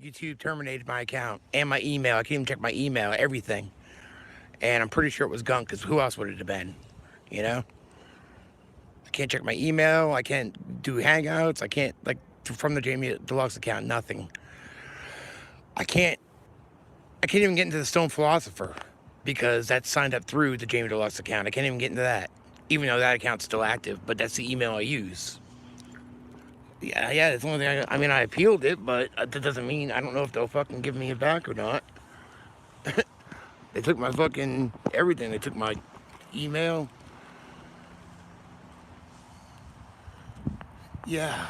YouTube terminated my account and my email. I can't even check my email, everything. And I'm pretty sure it was Gunk, because who else would it have been? You know? I can't check my email. I can't do Hangouts. I can't, like, from the Jamie Dlux account, nothing. I can't even get into the Stone Philosopher because that's signed up through the Jamie Dlux account. I can't even get into that, even though that account's still active, but that's the email I use. Yeah, that's the only thing I mean, I appealed it, but that doesn't mean, I don't know if they'll fucking give me it back or not. They took my fucking everything. They took my email. Yeah,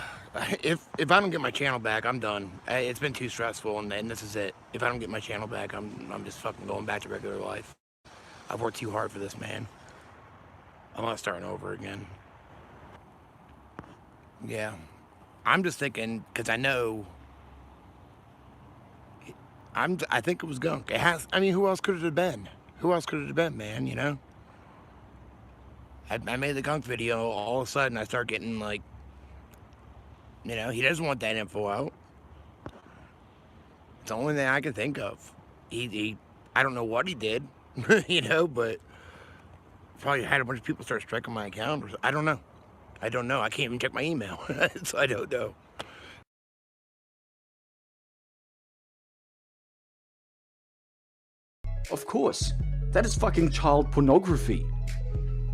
if I don't get my channel back, I'm done. It's been too stressful, and this is it. If I don't get my channel back, I'm just fucking going back to regular life. I've worked too hard for this, man. I'm not starting over again. Yeah, I'm just thinking, because I know. I think it was Gunk. It has. I mean, who else could it have been? Who else could it have been, man? You know. I made the Gunk video. All of a sudden, I start getting like, you know, he doesn't want that info out. It's the only thing I can think of. He I don't know what he did, you know, but probably had a bunch of people start striking my account. Or I don't know. I don't know. I can't even check my email, so I don't know. Of course, that is fucking child pornography.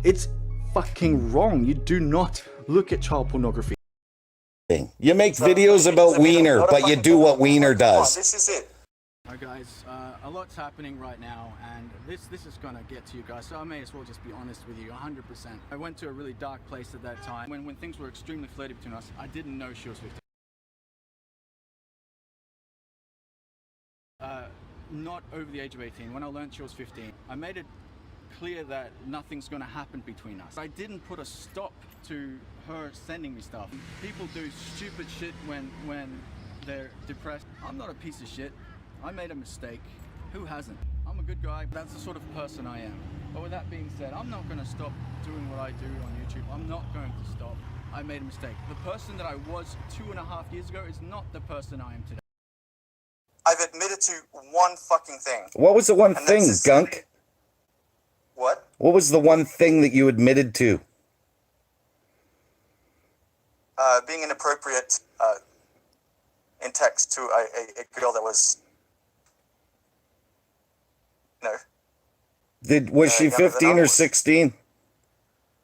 It's fucking wrong. You do not look at child pornography. You make videos about Wiener, but you do what Wiener does. This is it. Hi guys, a lot's happening right now, and this is gonna get to you guys, so I may as well just be honest with you 100%. I went to a really dark place at that time when things were extremely flirty between us. I didn't know she was 15. Not over the age of 18. When I learned she was 15, I made it clear that nothing's gonna happen between us. I didn't put a stop to her sending me stuff. People do stupid shit when they're depressed. I'm not a piece of shit. I made a mistake. Who hasn't? I'm a good guy. That's the sort of person I am. But with that being said, I'm not gonna stop doing what I do on YouTube. I'm not going to stop. I made a mistake. The person that I was 2.5 years ago is not the person I am today. I've admitted to one fucking thing. What was the one thing, Gunk? What? What was the one thing that you admitted to? Being inappropriate in text to a girl that was, you know. Was she 15 or 16?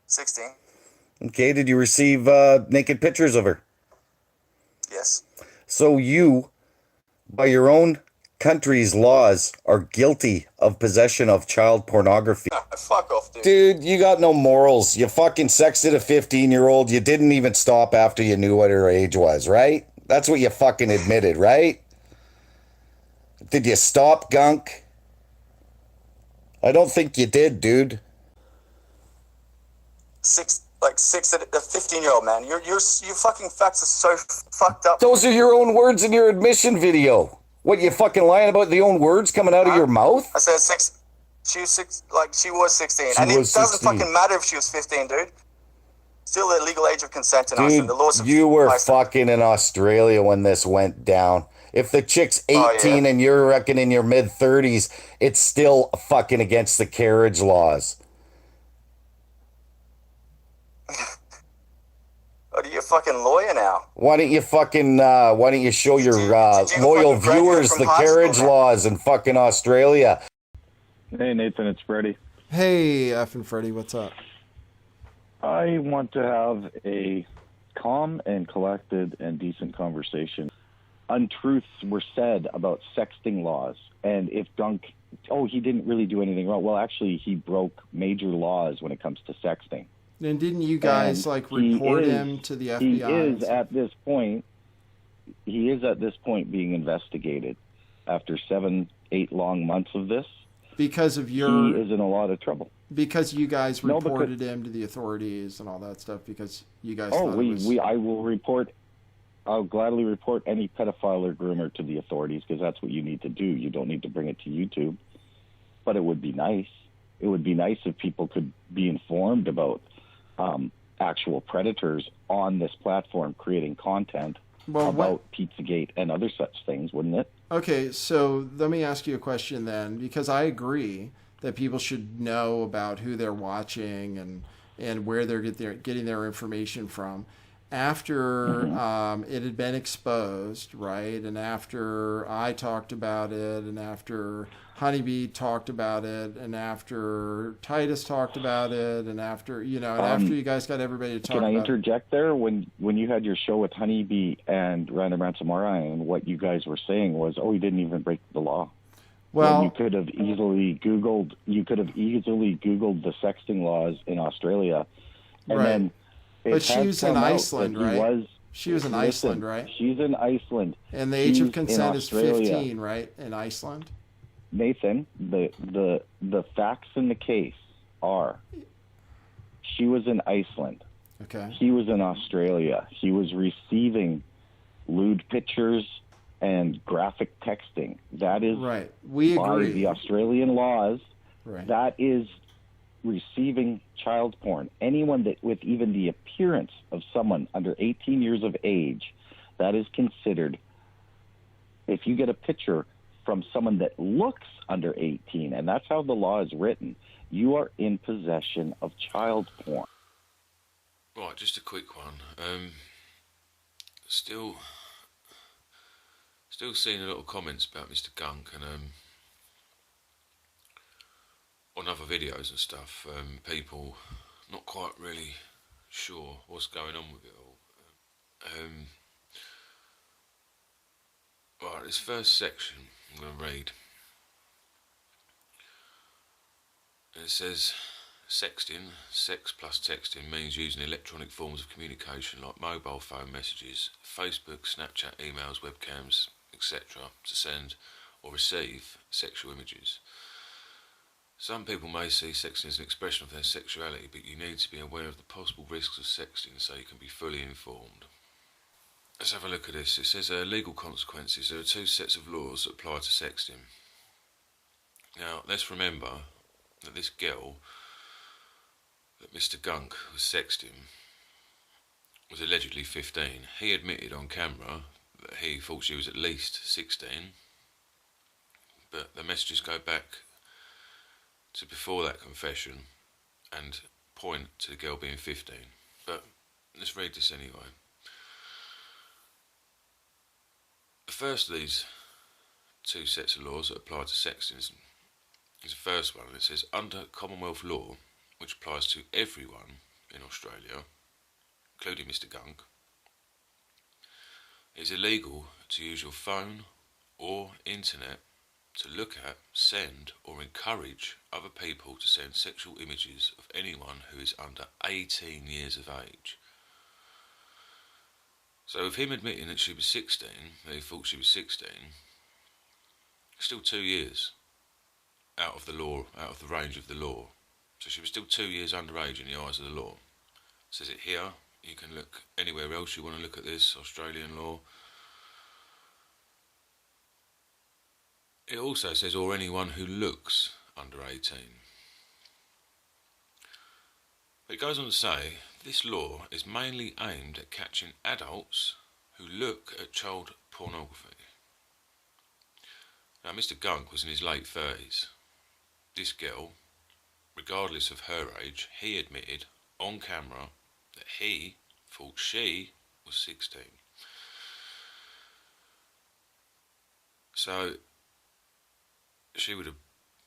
16. Okay, did you receive naked pictures of her? Yes. So you, by your own country's laws, are guilty of possession of child pornography. Fuck off, dude. Dude, you got no morals. You fucking sexted a 15-year-old. You didn't even stop after you knew what her age was, right? That's what you fucking admitted, right? Did you stop, Gunk? I don't think you did, dude. A 15-year-old man. Your fucking facts are so fucked up. Those are your own words in your admission video. What, you fucking lying about the own words coming out of your mouth? I said six. She was 16. She And it was doesn't 16. fucking matter if she was 15, dude. Still the legal age of consent in Iceland. Dude, The laws of you were Iceland. fucking in Australia when this went down. If the chick's 18 and you're reckon in your mid-30s, it's still fucking against the carriage laws. Are you a fucking lawyer now? Why don't you show your loyal fucking viewers graduate the from high carriage school, man? laws in fucking Australia? Hey Nathan, it's Freddy. Hey, Fkn Freddy, what's up? I want to have a calm and collected and decent conversation. Untruths were said about sexting laws, and if Gunk, he didn't really do anything wrong. Well, actually, he broke major laws when it comes to sexting. And didn't you guys report him to the FBI? He is at this point being investigated after 7-8 long months of this. Because of your... He is in a lot of trouble. Because you guys reported him to the authorities and all that stuff, because you guys I'll gladly report any pedophile or groomer to the authorities, because that's what you need to do. You don't need to bring it to YouTube. But it would be nice. It would be nice if people could be informed about actual predators on this platform creating content. about Pizzagate and other such things, wouldn't it? Okay, so let me ask you a question then, because I agree that people should know about who they're watching and where they're getting their information from. After it had been exposed, right, and after I talked about it, and after Honeybee talked about it, and after Titus talked about it, and after after you guys got everybody to talk about it. Can I interject there? When you had your show with Honeybee and Random Ransomware, and what you guys were saying was, he didn't even break the law. Well, when you could have easily Googled the sexting laws in Australia, and right. then. But she was in Iceland, right? She was in Iceland, right? She's in Iceland. And the age of consent is 15, right? In Iceland? Nathan, the facts in the case are she was in Iceland. Okay. He was in Australia. He was receiving lewd pictures and graphic texting. That is right. We agree. By the Australian laws, right. That is receiving child porn. Anyone that with even the appearance of someone under 18 years of age, that is considered, if you get a picture from someone that looks under 18, and that's how the law is written, you are in possession of child porn. Right, just a quick one. Still seeing a lot of comments about Mr. Gunk and on other videos and stuff, people not quite really sure what's going on with it all. Right, this first section I'm going to read. It says, sexting, sex plus texting, means using electronic forms of communication like mobile phone messages, Facebook, Snapchat, emails, webcams, etc. to send or receive sexual images. Some people may see sexting as an expression of their sexuality, but you need to be aware of the possible risks of sexting so you can be fully informed. Let's have a look at this. It says legal consequences. There are two sets of laws that apply to sexting. Now, let's remember that this girl that Mr. Gunk was sexting was allegedly 15. He admitted on camera that he thought she was at least 16, but the messages go back to before that confession and point to the girl being 15. But let's read this anyway. The first of these two sets of laws that apply to sexting is the first one, and it says, under Commonwealth law, which applies to everyone in Australia, including Mr. Gunk, it is illegal to use your phone or internet to look at, send or encourage other people to send sexual images of anyone who is under 18 years of age. So with him admitting that she was 16, that he thought she was 16, still 2 years out of the law, out of the range of the law. So she was still 2 years underage in the eyes of the law. It says it here. You can look anywhere else you want to look at this, Australian law. It also says, or anyone who looks under 18. But it goes on to say, this law is mainly aimed at catching adults who look at child pornography. Now, Mr. Gunk was in his late 30s. This girl, regardless of her age, he admitted on camera that he thought she was 16. So she would have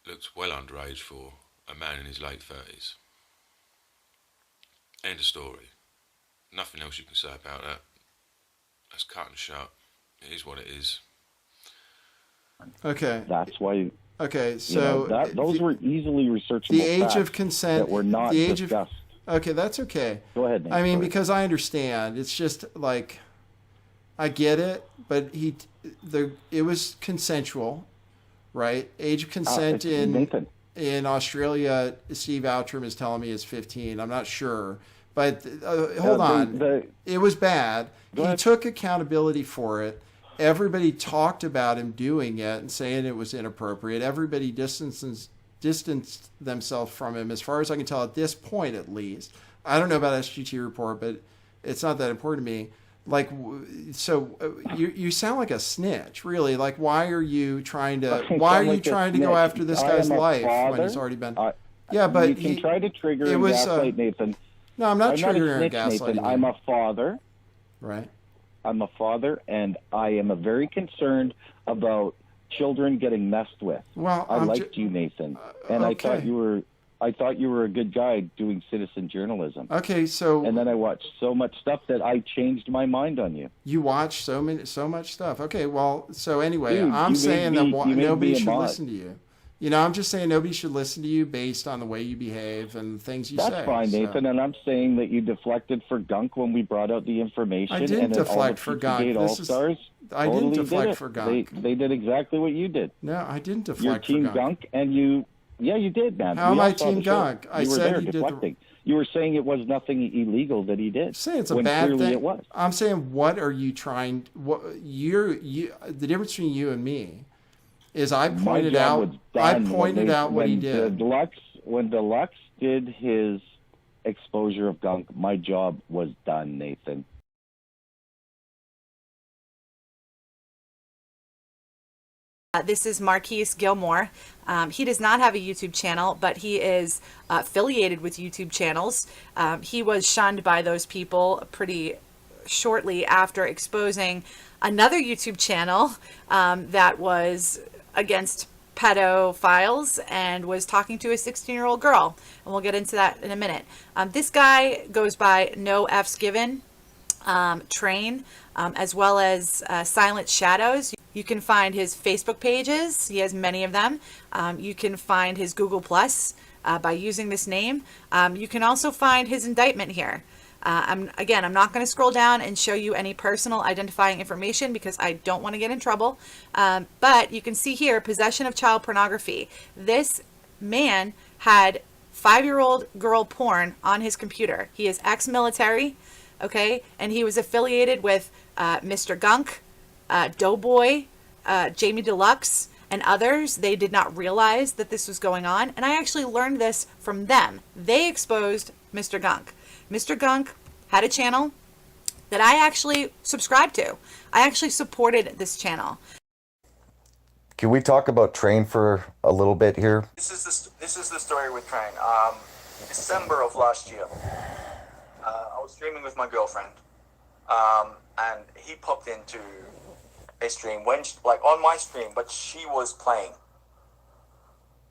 looked well underage for a man in his late 30s. End of story. Nothing else you can say about that. That's cut and shut. It is what it is. Okay. That's why. Okay, so those were easily researchable. The age of consent that were not discussed. Okay, that's okay. Go ahead, Nate. I mean, because I understand. It's just like, I get it, but it was consensual, right? Age of consent in Australia, Steve Outram is telling me is 15. I'm not sure, but hold on. It was bad. He took accountability for it. Everybody talked about him doing it and saying it was inappropriate. Everybody distanced themselves from him, as far as I can tell at this point, at least. I don't know about SGT report, but it's not that important to me. Like, so you sound like a snitch, really. Like, why are you trying to go after this guy's life when he's already been? Yeah, but you can try to trigger and gaslight Nathan. No, I'm not triggering and gaslighting. Nathan. I'm a father. Right. I'm a father, and I am very concerned about children getting messed with. Well, I liked you, Nathan, and okay. I thought you were a good guy doing citizen journalism. Okay, so and then I watched so much stuff that I changed my mind on you. You watched so much stuff. Okay, well, so anyway, Dude, I'm saying that nobody should mod. listen to you. You know, I'm just saying nobody should listen to you based on the way you behave and things you say. That's fine, Nathan, and I'm saying that you deflected for Gunk when we brought out the information. I didn't deflect for Gunk. I didn't deflect for Gunk. They did exactly what you did. No, I didn't deflect for Your Gunk. team Gunk, and you... Yeah, you did, man. How am I Team Gunk? I said you deflecting. You were saying it was nothing illegal that he did. I'm saying it's a bad thing. It was. I'm saying, what are you trying? The difference between you and me is I pointed out what he did. When Dlux did his exposure of Gunk, my job was done, Nathan. This is Marquise Gilmore. He does not have a YouTube channel, but he is affiliated with YouTube channels. He was shunned by those people pretty shortly after exposing another YouTube channel that was against pedophiles and was talking to a 16-year-old girl. And we'll get into that in a minute. This guy goes by No F's Given, Train, as well as Silent Shadows. You can find his Facebook pages. He has many of them. You can find his Google Plus by using this name. You can also find his indictment here. I'm not going to scroll down and show you any personal identifying information because I don't want to get in trouble. But you can see here, possession of child pornography. This man had 5-year-old girl porn on his computer. He is ex-military, okay? And he was affiliated with Mr. Gunk, Doughboy, Jamie Dlux, and others. They did not realize that this was going on, and I actually learned this from them. They exposed Mr. Gunk. Mr. Gunk had a channel that I actually subscribed to. I actually supported this channel. Can we talk about Train for a little bit here? This is the story with Train. December of last year, I was streaming with my girlfriend, and he popped into a stream on my stream, but she was playing,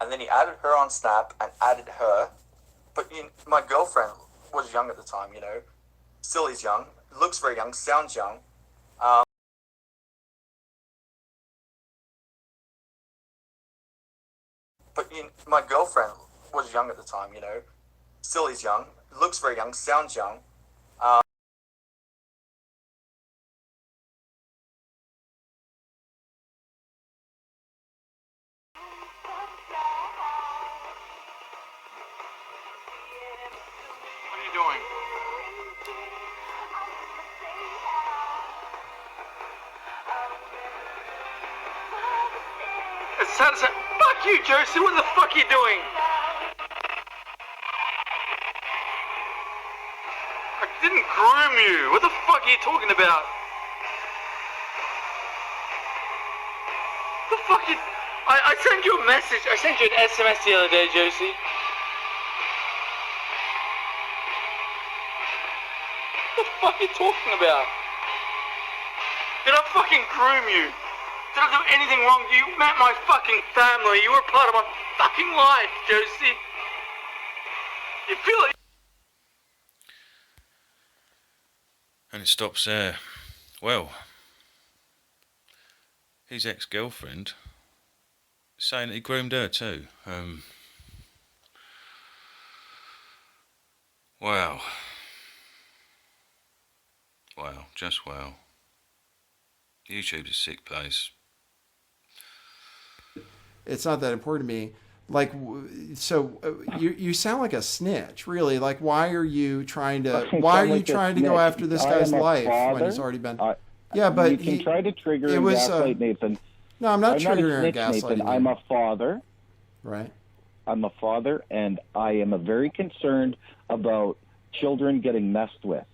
and then he added her on Snap and added her. But my girlfriend was young at the time, still is young, looks very young, sounds young. But my girlfriend was young at the time, still is young, looks very young, sounds young. Fuck you, Josie. What the fuck are you doing? I didn't groom you. What the fuck are you talking about? What the fuck is... I sent you a message. I sent you an SMS the other day, Josie. What the fuck are you talking about? Did I fucking groom you? Did I do anything wrong? You met my fucking family. You were part of my fucking life, Josie. You feel it? And it stops there. Well, his ex-girlfriend saying that he groomed her too. Wow. Wow, just wow. YouTube's a sick place. It's not that important to me. Like, so you sound like a snitch, really. Like, why are you trying to go after this guy's life when he's already been? Yeah, but you can try to trigger and gaslight Nathan. No, I'm not triggering and gaslighting. Nathan. I'm a father. Right. I'm a father, and I am very concerned about children getting messed with.